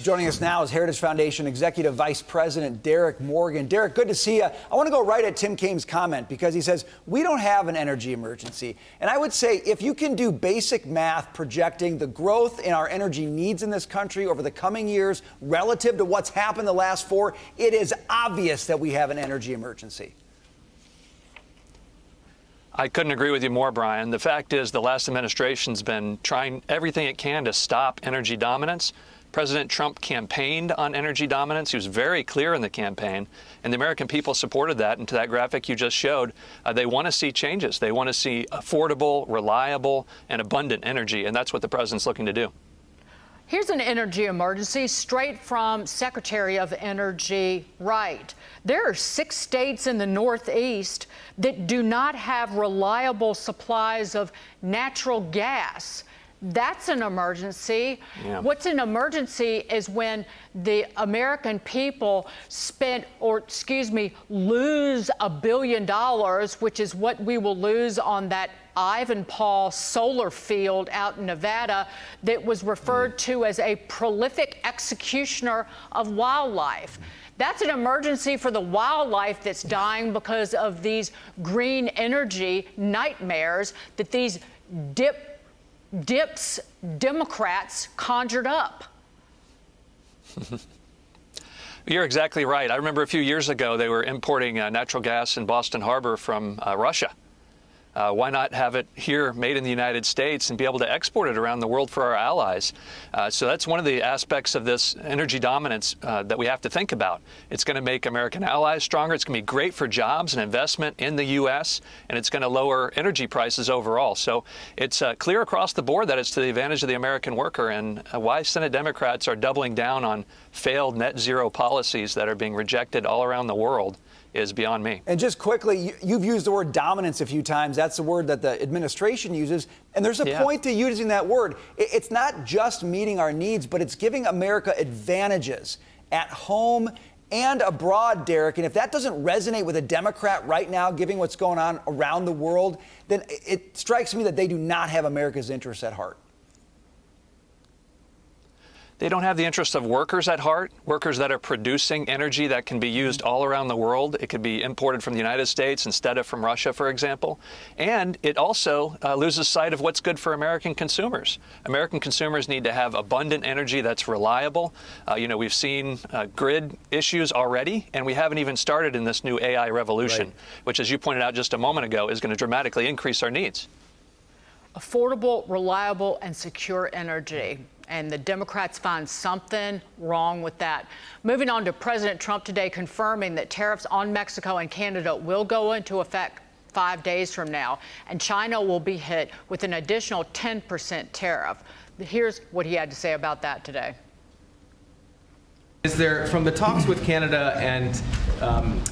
Joining us now is Heritage Foundation Executive Vice President Derrick Morgan. Derrick, good to see you. I want to go right at Tim Kaine's comment because he says, we don't have an energy emergency. And I would say if you can do basic math projecting the growth in our energy needs in this country over the coming years relative to what's happened the last 4, it is obvious that we have an energy emergency. I couldn't agree with you more, Brian. The fact is the last administration's been trying everything it can to stop energy dominance. President Trump campaigned on energy dominance. He was very clear in the campaign, and the American people supported that. And to that graphic you just showed, they want to see changes. They want to see affordable, reliable, and abundant energy, and that's what the president's looking to do. Here's an energy emergency straight from Secretary of Energy Wright. There are 6 states in the Northeast that do not have reliable supplies of natural gas. That's an emergency. Yeah. What's an emergency is when the American people lose $1 billion, which is what we will lose on that Ivanpah solar field out in Nevada that was referred to as a prolific executioner of wildlife. That's an emergency for the wildlife that's dying because of these green energy nightmares that these Democrats conjured up. You're exactly right. I remember a few years ago they were importing natural gas in Boston Harbor from Russia. Why not have it here made in the United States and be able to export it around the world for our allies? So that's one of the aspects of this energy dominance that we have to think about. It's going to make American allies stronger. It's going to be great for jobs and investment in the U.S., and it's going to lower energy prices overall. So it's clear across the board that it's to the advantage of the American worker, and why Senate Democrats are doubling down on failed net zero policies that are being rejected all around the world is beyond me. And just quickly, you've used the word dominance a few times. That's the word that the administration uses. And there's a point to using that word. It's not just meeting our needs, but it's giving America advantages at home and abroad, Derrick. And if that doesn't resonate with a Democrat right now, given what's going on around the world, then it strikes me that they do not have America's interests at heart. They don't have the interests of workers at heart, workers that are producing energy that can be used all around the world. It could be imported from the United States instead of from Russia, for example. And it also loses sight of what's good for American consumers. American consumers need to have abundant energy that's reliable. We've seen grid issues already, and we haven't even started in this new AI revolution, which, as you pointed out just a moment ago, is going to dramatically increase our needs. Affordable, reliable, and secure energy. And the Democrats find something wrong with that. Moving on to President Trump today confirming that tariffs on Mexico and Canada will go into effect 5 days from now, and China will be hit with an additional 10% tariff. Here's what he had to say about that today. Is there, from the talks with Canada and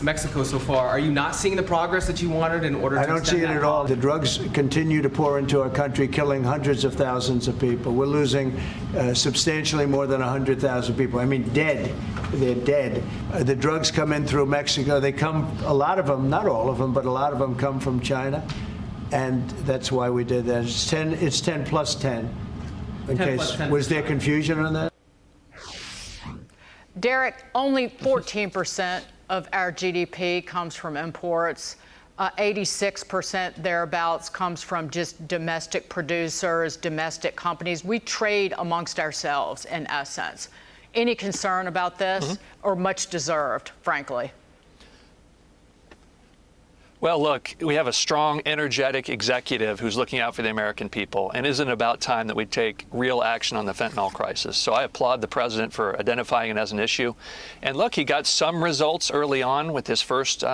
Mexico so far, are you not seeing the progress that you wanted in order to extend that? I don't see it at all. The drugs continue to pour into our country, killing hundreds of thousands of people. We're losing substantially more than 100,000 people. I mean, dead. They're dead. The drugs come in through Mexico. They come, a lot of them, not all of them, but a lot of them come from China. And that's why we did that. It's 10 plus 10. In case, was there confusion on that? Derrick, only 14% of our GDP comes from imports. 86% thereabouts comes from just domestic producers, domestic companies. We trade amongst ourselves, in essence. Any concern about this, or much deserved, frankly? Well, look, we have a strong, energetic executive who's looking out for the American people, and isn't it about time that we take real action on the fentanyl crisis? So I applaud the president for identifying it as an issue. And look, he got some results early on with his first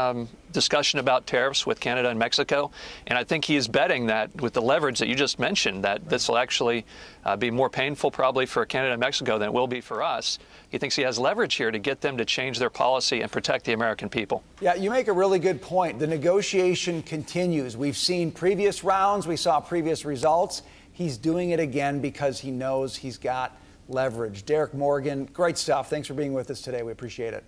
discussion about tariffs with Canada and Mexico. And I think he is betting that with the leverage that you just mentioned, that this will actually be more painful probably for Canada and Mexico than it will be for us. He thinks he has leverage here to get them to change their policy and protect the American people. Yeah, you make a really good point. The negotiation continues. We've seen previous rounds. We saw previous results. He's doing it again because he knows he's got leverage. Derrick Morgan, great stuff. Thanks for being with us today. We appreciate it.